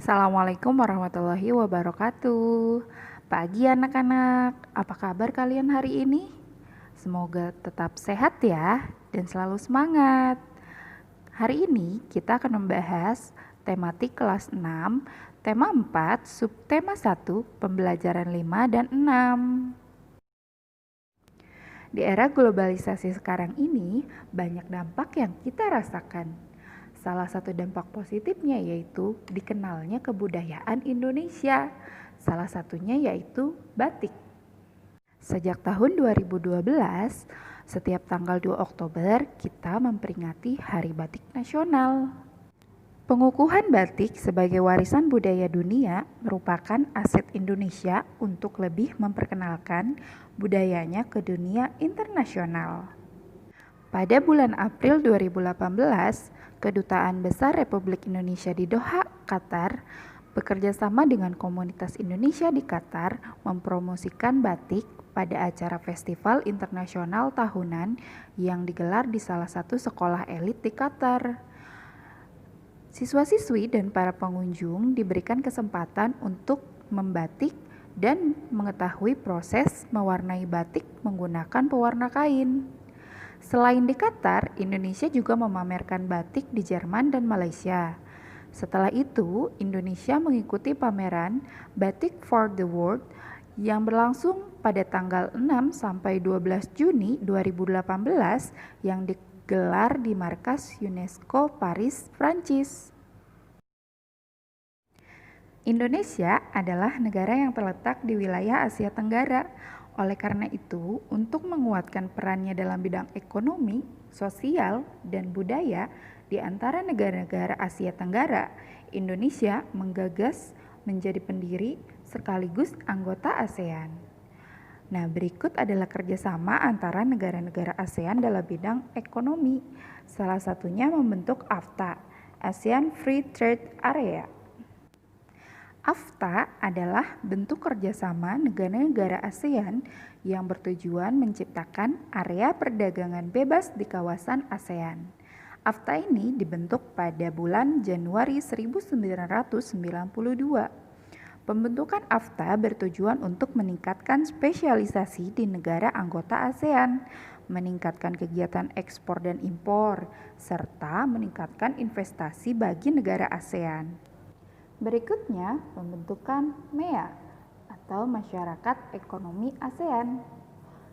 Assalamualaikum warahmatullahi wabarakatuh. Pagi anak-anak, apa kabar kalian hari ini? Semoga tetap sehat ya dan selalu semangat. Hari ini kita akan membahas tematik kelas 6, tema 4, subtema 1, pembelajaran 5 dan 6. Di era globalisasi sekarang ini, banyak dampak yang kita rasakan. Salah satu dampak positifnya yaitu dikenalnya kebudayaan Indonesia. Salah satunya yaitu batik. Sejak tahun 2012, setiap tanggal 2 Oktober kita memperingati Hari Batik Nasional. Pengukuhan batik sebagai warisan budaya dunia merupakan aset Indonesia untuk lebih memperkenalkan budayanya ke dunia internasional. Pada bulan April 2018, Kedutaan Besar Republik Indonesia di Doha, Qatar, bekerja sama dengan komunitas Indonesia di Qatar mempromosikan batik pada acara festival internasional tahunan yang digelar di salah satu sekolah elit di Qatar. Siswa-siswi dan para pengunjung diberikan kesempatan untuk membatik dan mengetahui proses mewarnai batik menggunakan pewarna kain. Selain di Qatar, Indonesia juga memamerkan batik di Jerman dan Malaysia. Setelah itu, Indonesia mengikuti pameran Batik for the World yang berlangsung pada tanggal 6 sampai 12 Juni 2018 yang digelar di markas UNESCO Paris, Prancis. Indonesia adalah negara yang terletak di wilayah Asia Tenggara. Oleh karena itu, untuk menguatkan perannya dalam bidang ekonomi, sosial, dan budaya di antara negara-negara Asia Tenggara, Indonesia menggagas menjadi pendiri sekaligus anggota ASEAN. Nah, berikut adalah kerjasama antara negara-negara ASEAN dalam bidang ekonomi. Salah satunya membentuk AFTA, ASEAN Free Trade Area. AFTA adalah bentuk kerjasama negara-negara ASEAN yang bertujuan menciptakan area perdagangan bebas di kawasan ASEAN. AFTA ini dibentuk pada bulan Januari 1992. Pembentukan AFTA bertujuan untuk meningkatkan spesialisasi di negara anggota ASEAN, meningkatkan kegiatan ekspor dan impor, serta meningkatkan investasi bagi negara ASEAN. Berikutnya, pembentukan MEA atau Masyarakat Ekonomi ASEAN.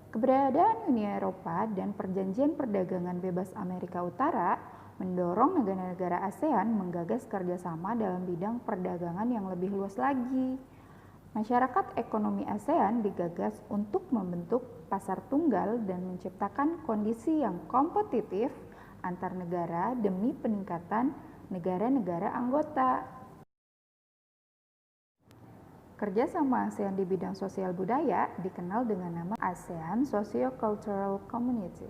Keberadaan Uni Eropa dan Perjanjian Perdagangan Bebas Amerika Utara mendorong negara-negara ASEAN menggagas kerjasama dalam bidang perdagangan yang lebih luas lagi. Masyarakat Ekonomi ASEAN digagas untuk membentuk pasar tunggal dan menciptakan kondisi yang kompetitif antar negara demi peningkatan negara-negara anggota. Kerjasama ASEAN di bidang sosial budaya dikenal dengan nama ASEAN Socio-Cultural Community.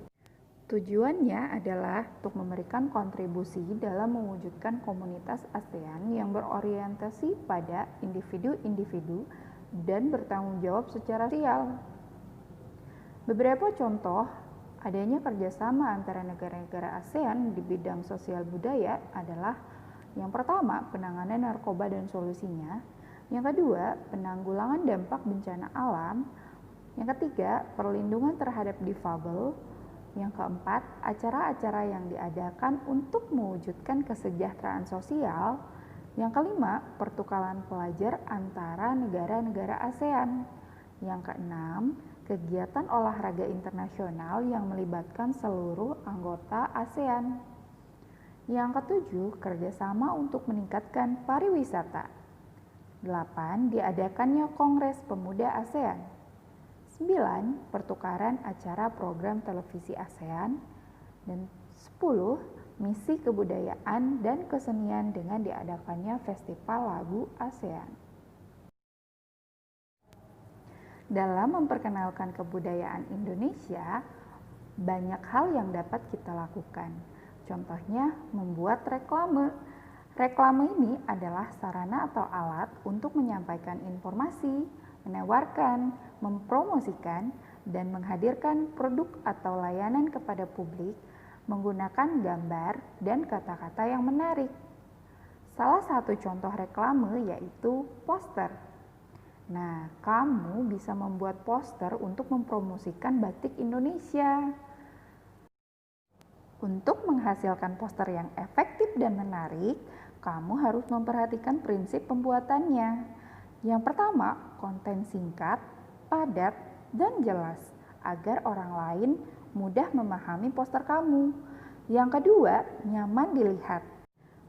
Tujuannya adalah untuk memberikan kontribusi dalam mewujudkan komunitas ASEAN yang berorientasi pada individu-individu dan bertanggung jawab secara sosial. Beberapa contoh adanya kerjasama antara negara-negara ASEAN di bidang sosial budaya adalah yang pertama, penanganan narkoba dan solusinya. Yang kedua, penanggulangan dampak bencana alam. Yang ketiga, perlindungan terhadap difabel. Yang keempat, acara-acara yang diadakan untuk mewujudkan kesejahteraan sosial. Yang kelima, pertukaran pelajar antara negara-negara ASEAN. Yang keenam, kegiatan olahraga internasional yang melibatkan seluruh anggota ASEAN. Yang ketujuh, kerjasama untuk meningkatkan pariwisata. 8. Diadakannya Kongres Pemuda ASEAN. 9. Pertukaran acara program televisi ASEAN. Dan 10. Misi kebudayaan dan kesenian dengan diadakannya Festival Lagu ASEAN. Dalam memperkenalkan kebudayaan Indonesia, banyak hal yang dapat kita lakukan. Contohnya, membuat reklame. Reklame ini adalah sarana atau alat untuk menyampaikan informasi, menawarkan, mempromosikan, dan menghadirkan produk atau layanan kepada publik menggunakan gambar dan kata-kata yang menarik. Salah satu contoh reklame yaitu poster. Nah, kamu bisa membuat poster untuk mempromosikan batik Indonesia. Untuk menghasilkan poster yang efektif dan menarik, kamu harus memperhatikan prinsip pembuatannya. Yang pertama, konten singkat, padat, dan jelas agar orang lain mudah memahami poster kamu. Yang kedua, nyaman dilihat.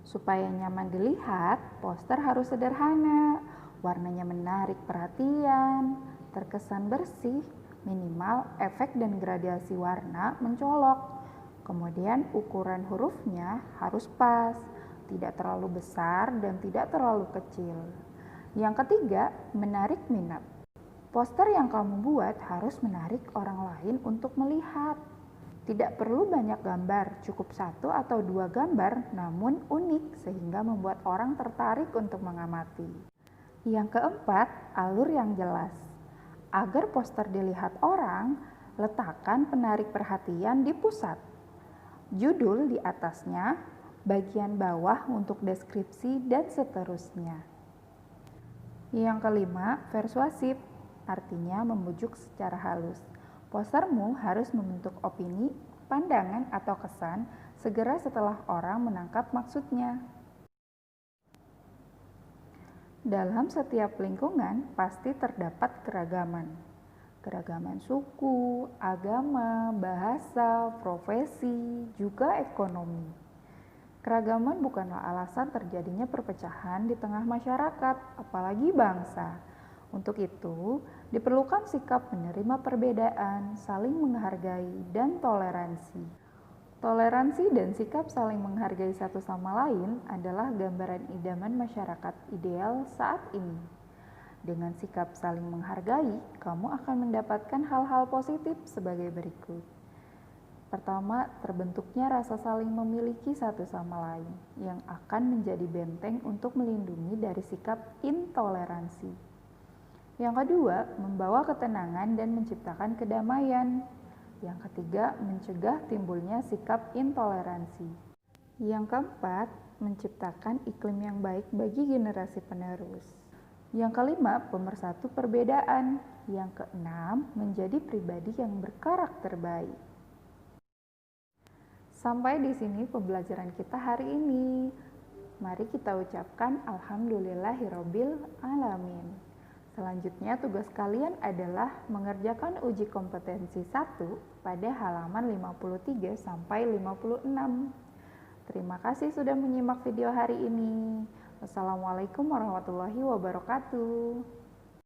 Supaya nyaman dilihat, poster harus sederhana, warnanya menarik perhatian, terkesan bersih, minimal efek dan gradasi warna mencolok. Kemudian ukuran hurufnya harus pas, tidak terlalu besar dan tidak terlalu kecil. Yang ketiga, menarik minat. Poster yang kamu buat harus menarik orang lain untuk melihat. Tidak perlu banyak gambar, cukup 1 atau 2 gambar namun unik sehingga membuat orang tertarik untuk mengamati. Yang keempat, alur yang jelas. Agar poster dilihat orang, letakkan penarik perhatian di pusat. Judul di atasnya, bagian bawah untuk deskripsi dan seterusnya. Yang kelima, persuasif, artinya membujuk secara halus. Postermu harus membentuk opini, pandangan, atau kesan segera setelah orang menangkap maksudnya. Dalam setiap lingkungan pasti terdapat keragaman. Keragaman suku, agama, bahasa, profesi, juga ekonomi. Keragaman bukanlah alasan terjadinya perpecahan di tengah masyarakat, apalagi bangsa. Untuk itu, diperlukan sikap menerima perbedaan, saling menghargai, dan toleransi. Toleransi dan sikap saling menghargai satu sama lain adalah gambaran idaman masyarakat ideal saat ini. Dengan sikap saling menghargai, kamu akan mendapatkan hal-hal positif sebagai berikut. Pertama, terbentuknya rasa saling memiliki satu sama lain, yang akan menjadi benteng untuk melindungi dari sikap intoleransi. Yang kedua, membawa ketenangan dan menciptakan kedamaian. Yang ketiga, mencegah timbulnya sikap intoleransi. Yang keempat, menciptakan iklim yang baik bagi generasi penerus. Yang kelima, pemersatu perbedaan. Yang keenam, menjadi pribadi yang berkarakter baik. Sampai di sini pembelajaran kita hari ini. Mari kita ucapkan Alhamdulillahirabbil alamin. Selanjutnya tugas kalian adalah mengerjakan uji kompetensi 1 pada halaman 53 sampai 56. Terima kasih sudah menyimak video hari ini. Wassalamualaikum warahmatullahi wabarakatuh.